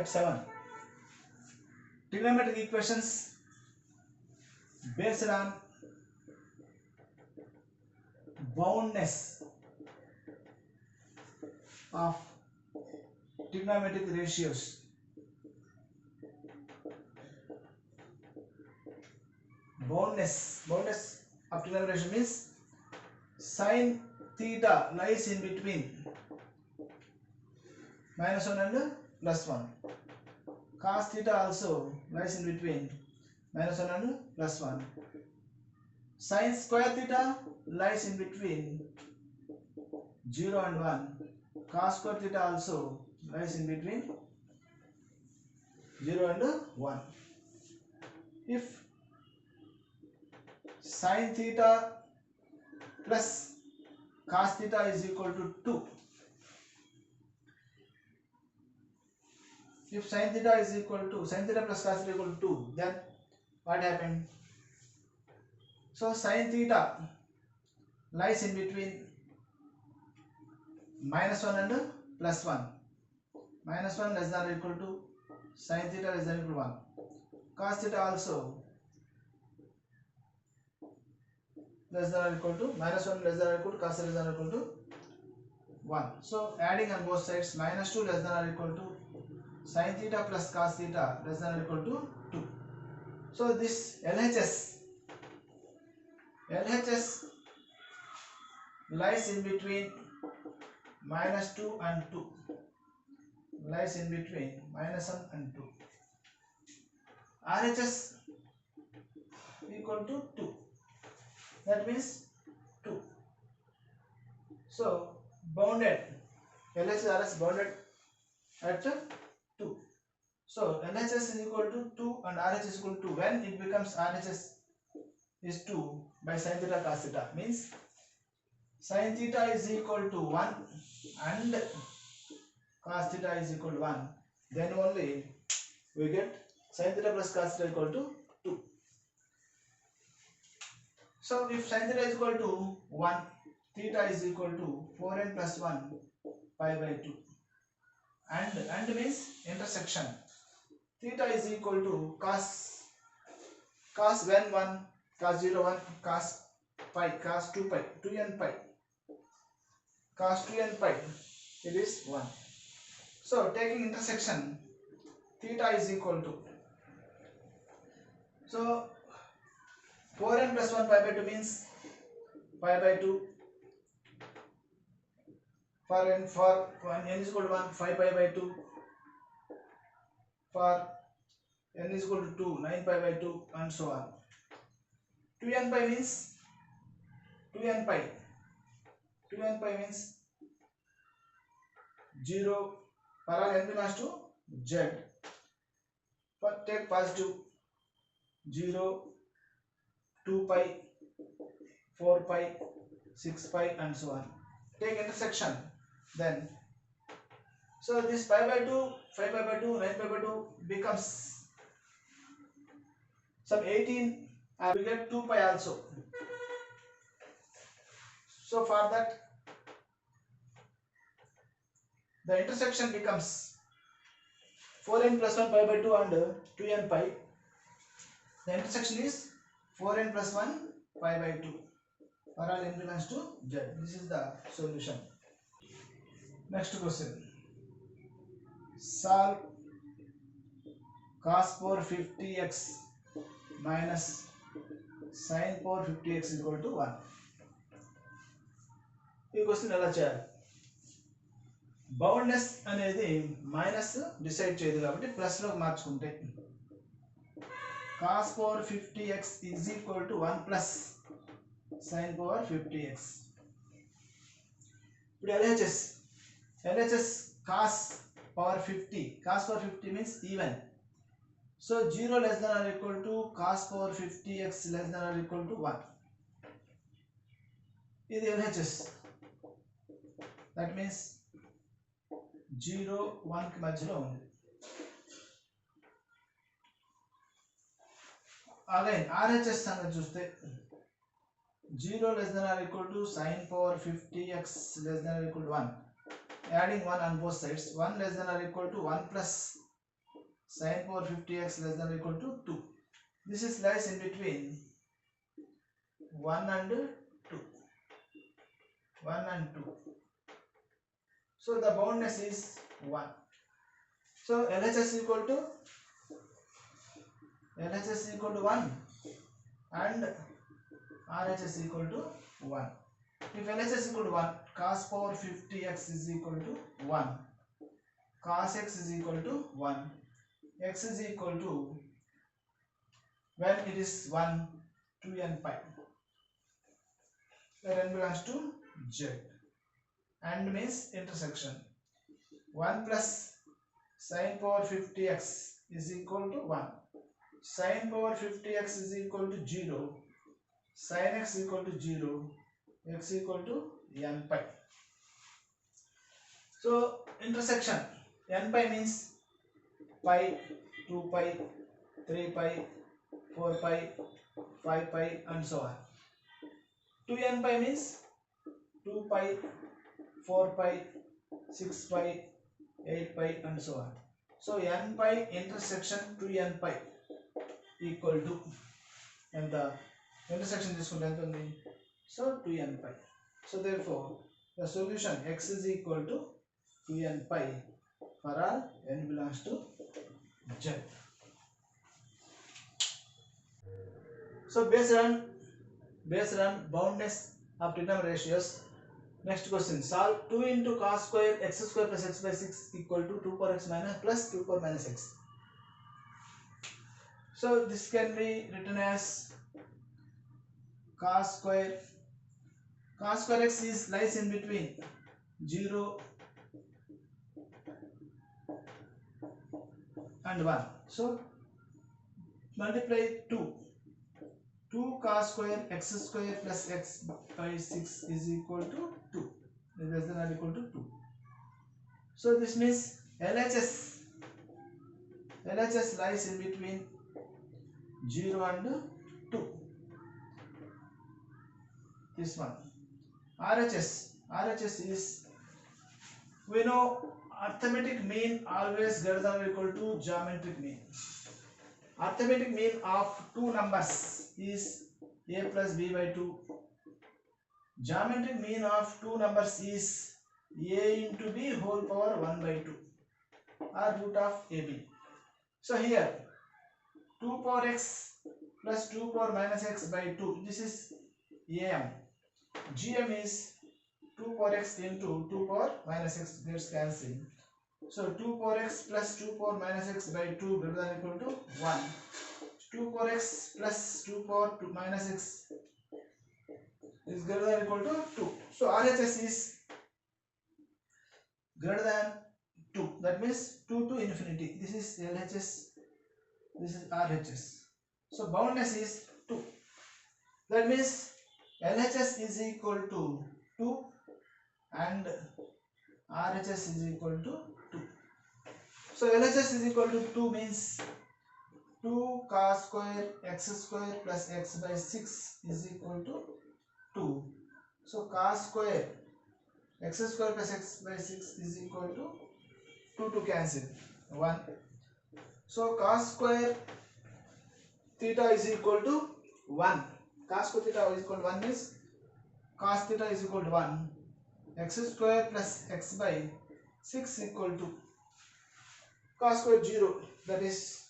Fact 7. Trigonometric equations based on boundness of trigonometric ratios. Boundness of trigonometric ratio means sin theta lies in between -1 and +1. Cos theta also lies in between -1 and +1. Sin square theta lies in between 0 and 1. Cos square theta also lies in between 0 and 1. If sin theta plus cos theta is equal to 2, if sin theta plus cos theta equal to 2, then what happened? So sin theta lies in between -1 and +1. -1 less than or equal to sin theta less than or equal to 1. Cos theta also less than or equal to -1 less than or equal to cos theta less than or equal to 1. So adding on both sides, -2 less than or equal to sin theta plus cos theta less than or equal to 2. So this LHS lies in between -2 and 2. Lies in between -1 and 2. RHS equal to 2. That means 2. So bounded LHS RHS bounded at 2. So LHS is equal to 2 and RHS is equal to 2. When it becomes RHS is 2 by sin theta cos theta, means sin theta is equal to 1 and cos theta is equal to 1, then only we get sin theta plus cos theta equal to 2. So if sin theta is equal to 1, theta is equal to 4n plus 1 pi by 2, and means intersection. Theta is equal to cos 1 1, cos 0 1, cos pi, cos 2 pi, 2n pi, cos 2n pi, it is 1. So taking intersection, theta is equal to, so 4n plus 1 pi by 2 means pi by 2. For n is equal to 1, 5 pi by 2. For n is equal to 2, 9 pi by 2, and so on. 2n pi means 2n pi means 0 for all n belongs to z. But take positive 0, 2 pi, 4 pi, 6 pi, and so on. Take intersection, then so this pi by 2, 5 pi by 2, 9 pi by 2 becomes some 18, and we get 2 pi also. So for that the intersection becomes 4n plus 1 pi by 2 and 2n pi. The intersection is 4n plus 1 pi by 2 for all n belongs to z. This is the solution. Next question. Solve cos power 50x minus sin power 50x is equal to 1. ఈ question ఎలా చేయాలి? Boundness అనేది minus decide చేయదు కాబట్టి plus లోకి మార్చుకుంటే cos power 50x is equal to 1 plus sin power 50x. ఇప్పుడు LHS cos power 50 means even. So 0 less than or equal to cos power 50x less than or equal to 1. ఇది LHS. That means 0 1 కి మధ్యలో ఉంది. Again RHS సంగతి చూస్తే 0 less than or equal to sin power 50x less than or equal to 1. Adding 1 on both sides, 1 less than or equal to 1 plus sin power 50x less than or equal to 2. This is lies in between 1 and 2. 1 and 2. So the boundness is 1. So LHS equal to 1 and RHS equal to 1. If LHS equal to 1, cos power 50x is equal to 1. Cos x is equal to 1. X is equal to, when it is 1, 2n pi. Where n belongs to Z. And means intersection. 1 plus sin power 50x is equal to 1. Sin power 50x is equal to 0. Sin x equal to 0. X equal to n pi. So intersection n pi means pi, 2 pi, 3 pi, 4 pi, 5 pi and so on. 2n pi means 2 pi, 4 pi, 6 pi, 8 pi and so on. So n pi intersection 2n pi equal to, and the intersection is so 2n pi. So therefore the solution x is equal to 2n pi for all n belongs to Z. So based on boundness of trigonometric ratios, next question, solve 2 into cos square x square plus x by 6 equal to 2 power x minus plus 2 power minus x. So this can be written as cos square x is lies in between 0 and 1. So multiply 2 cos square x square plus x by 6 is equal to 2, less than or equal to 2. So this means LHS lies in between 0 and 2. This one. RHS is, we know arithmetic mean always greater than or equal to geometric mean. Arithmetic mean of two numbers is a plus b by 2. Geometric mean of two numbers is a into b whole power 1 by 2 or root of ab. So here 2 power x plus 2 power minus x by 2, this is am. Gm is 2 power x into 2 power minus x, gets cancelled. So 2 power x plus 2 power minus x by 2 greater than or equal to 1. 2 power x plus 2 power minus x is greater than or equal to 2. So RHS is greater than 2. That means 2 to infinity. This is LHS. This is RHS. So boundness is 2. That means LHS is equal to 2 and RHS is equal to 2. So LHS is equal to 2 means 2 cos square x square plus x by 6 is equal to 2. So cos square x square plus x by 6 is equal to 2 to cancel 1. So cos square theta is equal to 1. Cos square theta is equal to 1 means cos theta is equal to 1. X square plus x by 6 equal to cos square 0. That is,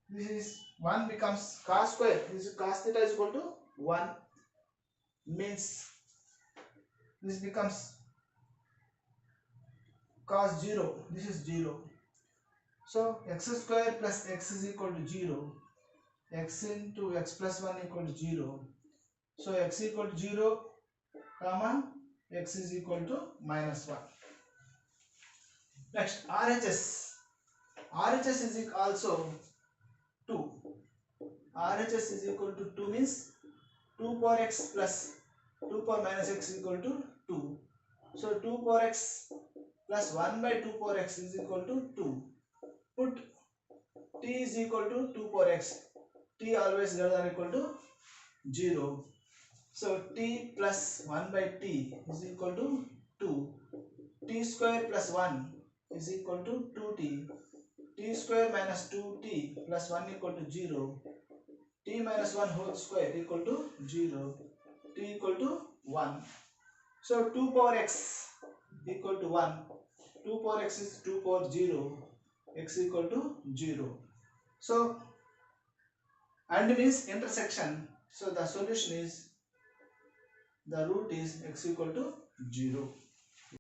this is 1 becomes cos square. This is cos theta is equal to 1 means this becomes cos 0. This is 0. So x square plus x is equal to 0. X into x plus 1 equal to 0. So x equal to 0, comma x is equal to minus 1. Next, RHS. RHS is also 2. RHS is equal to 2 means 2 power x plus 2 power minus x is equal to 2. So 2 power x plus 1 by 2 power x is equal to 2. Put t is equal to 2 power x. T always greater than or equal to 0. So t plus 1 by t is equal to 2. T square plus 1 is equal to 2t. t square minus 2t plus 1 equal to 0, t minus 1 whole square equal to 0, t equal to 1. So 2 power x equal to 1, 2 power x is 2 power 0, x equal to 0. So and means intersection, so the solution is, the root is x equal to 0.